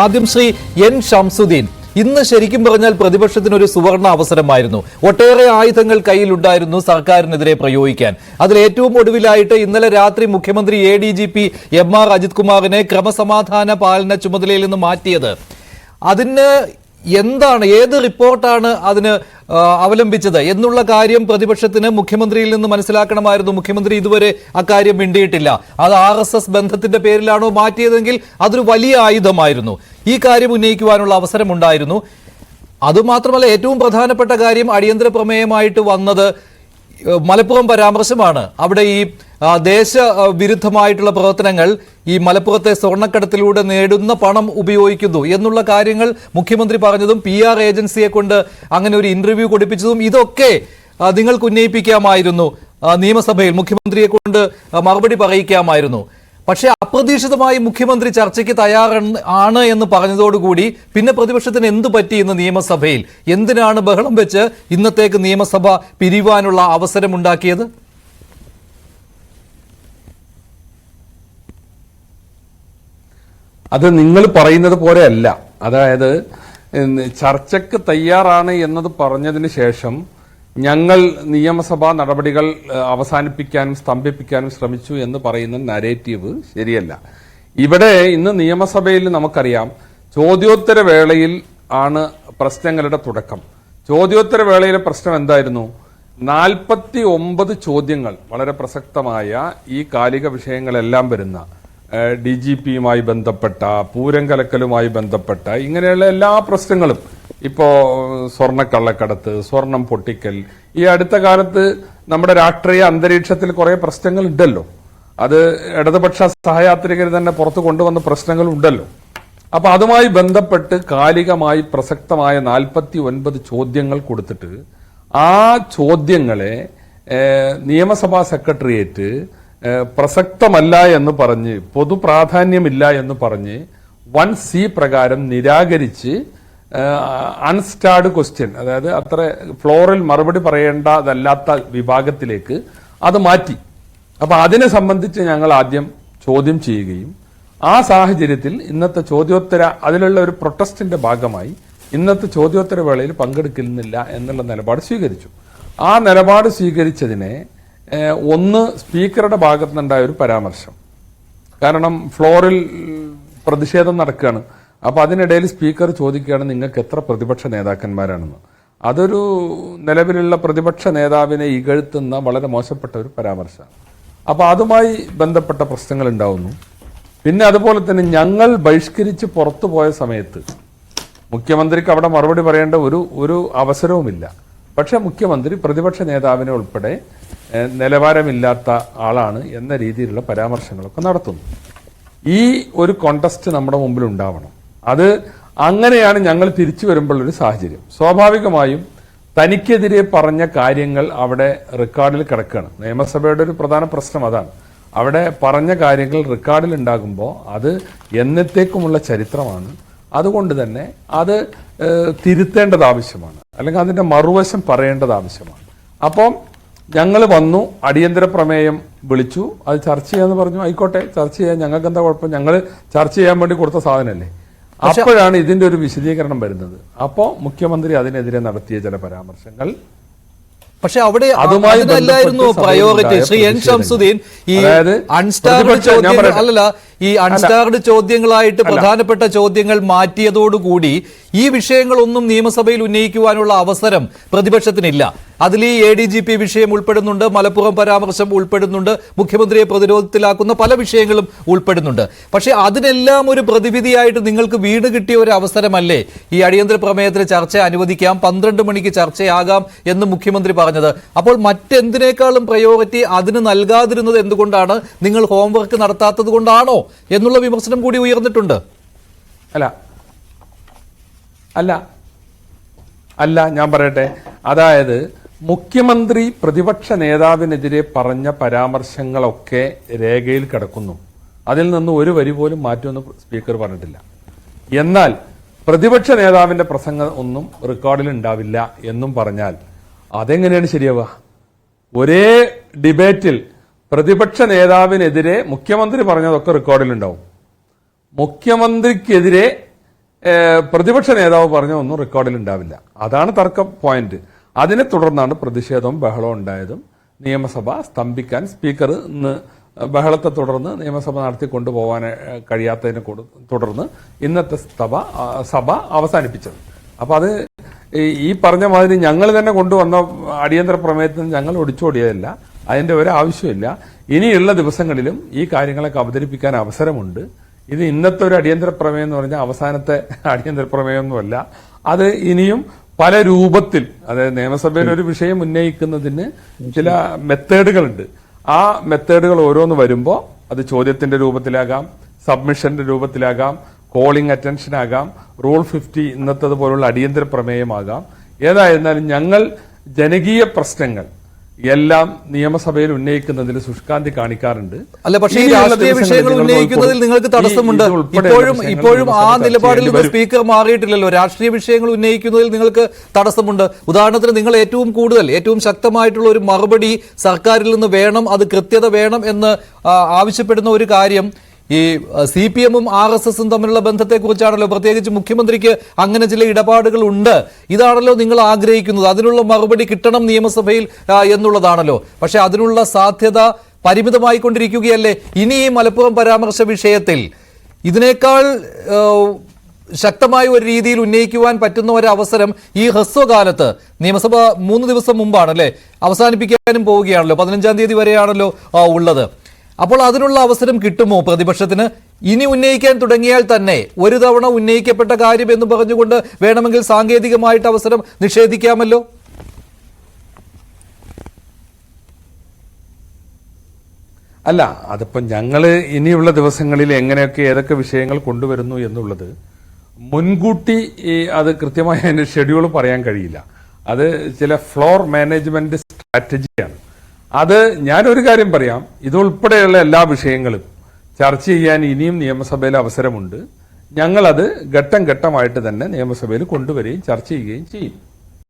ആദ്യം ശ്രീ എൻ ഷംസുദ്ദീൻ, ഇന്ന് ശരിക്കും പറഞ്ഞാൽ പ്രതിപക്ഷത്തിന് ഒരു സുവർണ അവസരമായിരുന്നു. ഒട്ടേറെ ആയുധങ്ങൾ കയ്യിലുണ്ടായിരുന്നു സർക്കാരിനെതിരെ പ്രയോഗിക്കാൻ. അതിൽ ഏറ്റവും ഒടുവിലായിട്ട് ഇന്നലെ രാത്രി മുഖ്യമന്ത്രി ADGP MR അജിത് കുമാറിനെ ക്രമസമാധാന പാലന ചുമതലയിൽ നിന്ന് മാറ്റിയത്. അതിന് എന്താണ്, ഏത് റിപ്പോർട്ടാണ് അതിന് അവലംബിച്ചത് എന്നുള്ള കാര്യം പ്രതിപക്ഷത്തിന് മുഖ്യമന്ത്രിയിൽ നിന്ന് മനസ്സിലാക്കണമായിരുന്നു. മുഖ്യമന്ത്രി ഇതുവരെ അക്കാര്യം മിണ്ടിയിട്ടില്ല. അത് RSS ബന്ധത്തിന്റെ പേരിലാണോ മാറ്റിയതെങ്കിൽ അതൊരു വലിയ ആയുധമായിരുന്നു. ഈ കാര്യം ഉന്നയിക്കുവാനുള്ള അവസരമുണ്ടായിരുന്നു. അതുമാത്രമല്ല, ഏറ്റവും പ്രധാനപ്പെട്ട കാര്യം അടിയന്തര പ്രമേയമായിട്ട് വന്നത് മലപ്പുറം പരാമർശമാണ്. അവിടെ ഈ ദേശവിരുദ്ധമായിട്ടുള്ള പ്രവർത്തനങ്ങൾ, ഈ മലപ്പുറത്തെ സ്വർണ്ണക്കടത്തിലൂടെ നേടുന്ന പണം ഉപയോഗിക്കുന്നു എന്നുള്ള കാര്യങ്ങൾ മുഖ്യമന്ത്രി പറഞ്ഞതും PR ഏജൻസിയെ കൊണ്ട് അങ്ങനെ ഒരു ഇന്റർവ്യൂ കൊടുപ്പിച്ചതും ഇതൊക്കെ നിങ്ങൾക്ക് ഉന്നയിപ്പിക്കാമായിരുന്നു. നിയമസഭയിൽ മുഖ്യമന്ത്രിയെ കൊണ്ട് മറുപടി പറയിക്കാമായിരുന്നു. പക്ഷേ അപ്രതീക്ഷിതമായി മുഖ്യമന്ത്രി ചർച്ചയ്ക്ക് തയ്യാറാണ് എന്ന് പറഞ്ഞതോടുകൂടി പിന്നെ പ്രതിപക്ഷത്തിന് എന്തു പറ്റി ഇന്ന് നിയമസഭയിൽ? എന്തിനാണ് ബഹളം വെച്ച് ഇന്നത്തേക്ക് നിയമസഭ പിരിയുവാനുള്ള അവസരമുണ്ടാക്കിയത്? അത് നിങ്ങൾ പറയുന്നത് പോലെയല്ല. അതായത് ചർച്ചയ്ക്ക് തയ്യാറാണ് എന്നത് പറഞ്ഞതിന് ശേഷം ഞങ്ങൾ നിയമസഭാ നടപടികൾ അവസാനിപ്പിക്കാനും സ്തംഭിപ്പിക്കാനും ശ്രമിച്ചു എന്ന് പറയുന്ന നരേറ്റീവ് ശരിയല്ല. ഇവിടെ ഇന്ന് നിയമസഭയിൽ നമുക്കറിയാം, ചോദ്യോത്തര വേളയിൽ ആണ് പ്രശ്നങ്ങളുടെ തുടക്കം. ചോദ്യോത്തര വേളയിലെ പ്രശ്നം എന്തായിരുന്നു? 49 ചോദ്യങ്ങൾ, വളരെ പ്രസക്തമായ ഈ കാലിക വിഷയങ്ങളെല്ലാം വരുന്ന DGPയുമായി ബന്ധപ്പെട്ട, പൂരം കലക്കലുമായി ബന്ധപ്പെട്ട ഇങ്ങനെയുള്ള എല്ലാ പ്രശ്നങ്ങളും, ഇപ്പോ സ്വർണ്ണക്കള്ളക്കടത്ത്, സ്വർണം പൊട്ടിക്കൽ, ഈ അടുത്ത കാലത്ത് നമ്മുടെ രാഷ്ട്രീയ അന്തരീക്ഷത്തിൽ കുറെ പ്രശ്നങ്ങൾ ഉണ്ടല്ലോ. അത് ഇടതുപക്ഷ സഹയാത്രികർ തന്നെ പുറത്തു കൊണ്ടുവന്ന പ്രശ്നങ്ങൾ ഉണ്ടല്ലോ. അപ്പൊ അതുമായി ബന്ധപ്പെട്ട് കാലികമായി പ്രസക്തമായ 49 ചോദ്യങ്ങൾ കൊടുത്തിട്ട് ആ ചോദ്യങ്ങളെ നിയമസഭാ സെക്രട്ടേറിയറ്റ് പ്രസക്തമല്ല എന്ന് പറഞ്ഞ്, പൊതുപ്രാധാന്യമില്ല എന്ന് പറഞ്ഞ് 1C പ്രകാരം നിരാകരിച്ച് അൺസ്റ്റാർഡ് ക്വസ്റ്റ്യൻ, അതായത് അത്ര ഫ്ലോറിൽ മറുപടി പറയേണ്ടതല്ലാത്ത വിഭാഗത്തിലേക്ക് അത് മാറ്റി. അപ്പൊ അതിനെ സംബന്ധിച്ച് ഞങ്ങൾ ആദ്യം ചോദ്യം ചെയ്യുകയും ആ സാഹചര്യത്തിൽ ഇന്നത്തെ ചോദ്യോത്തര, അതിലുള്ള ഒരു പ്രൊട്ടസ്റ്റിന്റെ ഭാഗമായി ഇന്നത്തെ ചോദ്യോത്തര വേളയിൽ പങ്കെടുക്കുന്നില്ല എന്നുള്ള നിലപാട് സ്വീകരിച്ചു. ആ നിലപാട് സ്വീകരിച്ചതിനെ ഒന്ന് സ്പീക്കറുടെ ഭാഗത്തുനിന്നുണ്ടായ ഒരു പരാമർശം. കാരണം ഫ്ലോറിൽ പ്രതിഷേധം നടക്കുകയാണ്. അപ്പൊ അതിനിടയിൽ സ്പീക്കർ ചോദിക്കുകയാണ്, നിങ്ങൾക്ക് എത്ര പ്രതിപക്ഷ നേതാക്കന്മാരാണെന്ന്. അതൊരു നിലവിലുള്ള പ്രതിപക്ഷ നേതാവിനെ ഇകഴ്ത്തുന്ന വളരെ മോശപ്പെട്ട ഒരു പരാമർശമാണ്. അപ്പൊ അതുമായി ബന്ധപ്പെട്ട പ്രശ്നങ്ങൾ ഉണ്ടാവുന്നു. പിന്നെ അതുപോലെ തന്നെ ഞങ്ങൾ ബഹിഷ്കരിച്ച് പുറത്തു പോയ സമയത്ത് മുഖ്യമന്ത്രിക്ക് അവിടെ മറുപടി പറയേണ്ട ഒരു അവസരവുമില്ല. പക്ഷെ മുഖ്യമന്ത്രി പ്രതിപക്ഷ നേതാവിനെ ഉൾപ്പെടെ നിലവാരമില്ലാത്ത ആളാണ് എന്ന രീതിയിലുള്ള പരാമർശങ്ങളൊക്കെ നടത്തുന്നു. ഈ ഒരു കോണ്ടസ്റ്റ് നമ്മുടെ മുമ്പിൽ ഉണ്ടാവണം. അത് അങ്ങനെയാണ് ഞങ്ങൾ തിരിച്ചു വരുമ്പോൾ ഒരു സാഹചര്യം. സ്വാഭാവികമായും തനിക്കെതിരെ പറഞ്ഞ കാര്യങ്ങൾ അവിടെ റെക്കോർഡിൽ കിടക്കുകയാണ്. നിയമസഭയുടെ ഒരു പ്രധാന പ്രശ്നം അതാണ്. അവിടെ പറഞ്ഞ കാര്യങ്ങൾ റെക്കോർഡിൽ ഉണ്ടാകുമ്പോൾ അത് എന്നത്തേക്കുമുള്ള ചരിത്രമാണ്. അതുകൊണ്ട് തന്നെ അത് തിരുത്തേണ്ടത് ആവശ്യമാണ്, അല്ലെങ്കിൽ അതിന്റെ മറുവശം പറയേണ്ടത് ആവശ്യമാണ്. അപ്പം ഞങ്ങൾ വന്നു, അടിയന്തര പ്രമേയം വിളിച്ചു, അത് ചർച്ച ചെയ്യാന്ന് പറഞ്ഞു. ആയിക്കോട്ടെ, ചർച്ച ചെയ്യാൻ, ഞങ്ങൾക്ക് എന്താ കുഴപ്പം, ഞങ്ങൾ ചർച്ച ചെയ്യാൻ വേണ്ടി കൊടുത്ത സാധനമല്ലേ. അപ്പോഴാണ് ഇതിന്റെ ഒരു വിശദീകരണം വരുന്നത്. അപ്പോ മുഖ്യമന്ത്രി അതിനെതിരെ നടത്തിയ ചില പരാമർശങ്ങൾ, പക്ഷെ അവിടെ അതുമായിരുന്നു പ്രയോറിറ്റി. ശ്രീ എൻ ഷംസുദ്ദീൻ, ഈ അൺസ്റ്റാർഡ് ചോദ്യങ്ങൾ അല്ലല്ല, ഈ അൺസ്റ്റാർഡ് ചോദ്യങ്ങളായിട്ട് പ്രധാനപ്പെട്ട ചോദ്യങ്ങൾ മാറ്റിയതോടുകൂടി ഈ വിഷയങ്ങളൊന്നും നിയമസഭയിൽ ഉന്നയിക്കുവാനുള്ള അവസരം പ്രതിപക്ഷത്തിനില്ല. അതിൽ ഈ ADGP വിഷയം ഉൾപ്പെടുന്നുണ്ട്, മലപ്പുറം പരാമർശം ഉൾപ്പെടുന്നുണ്ട്, മുഖ്യമന്ത്രിയെ പ്രതിരോധത്തിലാക്കുന്ന പല വിഷയങ്ങളും ഉൾപ്പെടുന്നുണ്ട്. പക്ഷെ അതിനെല്ലാം ഒരു പ്രതിവിധിയായിട്ട് നിങ്ങൾക്ക് വീണ് കിട്ടിയ ഒരു അവസരമല്ലേ ഈ അടിയന്തര പ്രമേയത്തിന് ചർച്ച അനുവദിക്കാം, 12 മണിക്ക് ചർച്ചയാകാം എന്ന് മുഖ്യമന്ത്രി പറഞ്ഞത്? അപ്പോൾ മറ്റെന്തിനേക്കാളും പ്രയോറിറ്റി അതിന് നൽകാതിരുന്നത് എന്തുകൊണ്ടാണ്? നിങ്ങൾ ഹോംവർക്ക് നടത്താത്തത് കൊണ്ടാണോ എന്നുള്ള വിമർശനം കൂടി ഉയർന്നിട്ടുണ്ട്. അല്ല ഞാൻ പറയട്ടെ. അതായത് മുഖ്യമന്ത്രി പ്രതിപക്ഷ നേതാവിനെതിരെ പറഞ്ഞ പരാമർശങ്ങളൊക്കെ രേഖയിൽ കിടക്കുന്നു. അതിൽ നിന്ന് ഒരു വരി പോലും മാറ്റുമെന്ന് സ്പീക്കർ പറഞ്ഞിട്ടില്ല. എന്നാൽ പ്രതിപക്ഷ നേതാവിന്റെ പ്രസംഗം ഒന്നും റെക്കോർഡിൽ ഉണ്ടാവില്ല എന്നും പറഞ്ഞാൽ അതെങ്ങനെയാണ് ശരിയാവുക? ഒരേ ഡിബേറ്റിൽ പ്രതിപക്ഷ നേതാവിനെതിരെ മുഖ്യമന്ത്രി പറഞ്ഞതൊക്കെ റെക്കോർഡിലുണ്ടാവും. മുഖ്യമന്ത്രിക്കെതിരെ പ്രതിപക്ഷ നേതാവ് പറഞ്ഞ ഒന്നും റെക്കോർഡിൽ ഉണ്ടാവില്ല. അതാണ് തർക്ക പോയിന്റ്. അതിനെ തുടർന്നാണ് പ്രതിഷേധവും ബഹളവും ഉണ്ടായതും നിയമസഭ സ്തംഭിക്കാൻ സ്പീക്കർ ഇന്ന് ബഹളത്തെ തുടർന്ന് നിയമസഭ നടത്തിക്കൊണ്ടുപോകാൻ കഴിയാത്തതിനെ തുടർന്ന് ഇന്നത്തെ സഭ അവസാനിപ്പിച്ചത്. അപ്പൊ അത് ഈ പറഞ്ഞ മാതിരി ഞങ്ങൾ തന്നെ കൊണ്ടുവന്ന അടിയന്തര പ്രമേയത്തിന് ഞങ്ങൾ ഒടിച്ചോടിയതല്ല. അതിന്റെ ഒരു ആവശ്യമില്ല. ഇനിയുള്ള ദിവസങ്ങളിലും ഈ കാര്യങ്ങളൊക്കെ അവതരിപ്പിക്കാൻ അവസരമുണ്ട്. ഇത് ഇന്നത്തെ ഒരു അടിയന്തര പ്രമേയം എന്ന് പറഞ്ഞാൽ അവസാനത്തെ അടിയന്തര പ്രമേയമൊന്നുമല്ല. അത് ഇനിയും പല രൂപത്തിൽ, അതായത് നിയമസഭയിൽ ഒരു വിഷയം ഉന്നയിക്കുന്നതിന് ചില മെത്തേഡുകളുണ്ട്. ആ മെത്തേഡുകൾ ഓരോന്ന് വരുമ്പോൾ അത് ചോദ്യത്തിന്റെ രൂപത്തിലാകാം, സബ്മിഷന്റെ രൂപത്തിലാകാം, കോളിംഗ് അറ്റൻഷൻ ആകാം, റൂൾ 50 ഇന്നത്തത് പോലുള്ള അടിയന്തര പ്രമേയമാകാം. ഏതായിരുന്നാലും ഞങ്ങൾ ജനകീയ പ്രശ്നങ്ങൾ എല്ലാം നിയമസഭയിൽ ഉന്നയിക്കുന്നതിൽ ശുഷ്കാന്തി കാണിക്കാറുണ്ട്. അല്ല, പക്ഷേ ഈ രാഷ്ട്രീയ വിഷയങ്ങൾ ഉന്നയിക്കുന്നതിൽ നിങ്ങൾക്ക് തടസ്സമുണ്ട്. ഇപ്പോഴും ആ നിലപാടിൽ നിന്ന് സ്പീക്കർ മാറിയിട്ടില്ലല്ലോ. രാഷ്ട്രീയ വിഷയങ്ങൾ ഉന്നയിക്കുന്നതിൽ നിങ്ങൾക്ക് തടസ്സമുണ്ട്. ഉദാഹരണത്തിന് നിങ്ങൾ ഏറ്റവും ശക്തമായിട്ടുള്ള ഒരു മറുപടി സർക്കാരിൽ നിന്ന് വേണം, അത് കൃത്യത വേണം എന്ന് ആവശ്യപ്പെടുന്ന ഒരു കാര്യം ഈ CPM-ഉം RSS-ഉം തമ്മിലുള്ള ബന്ധത്തെക്കുറിച്ചാണല്ലോ. പ്രത്യേകിച്ച് മുഖ്യമന്ത്രിക്ക് അങ്ങനെ ചില ഇടപാടുകൾ ഉണ്ട്. ഇതാണല്ലോ നിങ്ങൾ ആഗ്രഹിക്കുന്നത്. അതിനുള്ള മറുപടി കിട്ടണം നിയമസഭയിൽ എന്നുള്ളതാണല്ലോ. പക്ഷെ അതിനുള്ള സാധ്യത പരിമിതമായിക്കൊണ്ടിരിക്കുകയല്ലേ. ഇനി ഈ മലപ്പുറം പരാമർശ വിഷയത്തിൽ ഇതിനേക്കാൾ ശക്തമായ ഒരു രീതിയിൽ ഉന്നയിക്കുവാൻ പറ്റുന്ന ഒരു അവസരം ഈ ഹ്രസ്വകാലത്ത് നിയമസഭ 3 ദിവസം മുമ്പാണല്ലേ അവസാനിപ്പിക്കാനും പോവുകയാണല്ലോ. 15-ാം തീയതി വരെയാണല്ലോ ഉള്ളത്. അപ്പോൾ അതിനുള്ള അവസരം കിട്ടുമോ പ്രതിപക്ഷത്തിന്? ഇനി ഉന്നയിക്കാൻ തുടങ്ങിയാൽ തന്നെ ഒരു തവണ ഉന്നയിക്കപ്പെട്ട കാര്യം എന്ന് പറഞ്ഞുകൊണ്ട് വേണമെങ്കിൽ സാങ്കേതികമായിട്ട് അവസരം നിഷേധിക്കാമല്ലോ. അല്ല, അതിപ്പോ ഞങ്ങള് ഇനിയുള്ള ദിവസങ്ങളിൽ എങ്ങനെയൊക്കെ ഏതൊക്കെ വിഷയങ്ങൾ കൊണ്ടുവരുന്നു എന്നുള്ളത് മുൻകൂട്ടി അത് കൃത്യമായ അതിന്റെ ഷെഡ്യൂൾ പറയാൻ കഴിയില്ല. അത് ചില ഫ്ലോർ മാനേജ്മെന്റ് സ്ട്രാറ്റജിയാണ്. അത് ഞാനൊരു കാര്യം പറയാം, ഇതുൾപ്പെടെയുള്ള എല്ലാ വിഷയങ്ങളും ചർച്ച ചെയ്യാൻ ഇനിയും നിയമസഭയിൽ അവസരമുണ്ട്. ഞങ്ങളത് ഘട്ടം ഘട്ടമായിട്ട് തന്നെ നിയമസഭയിൽ കൊണ്ടുവരികയും ചർച്ച ചെയ്യുകയും ചെയ്യും.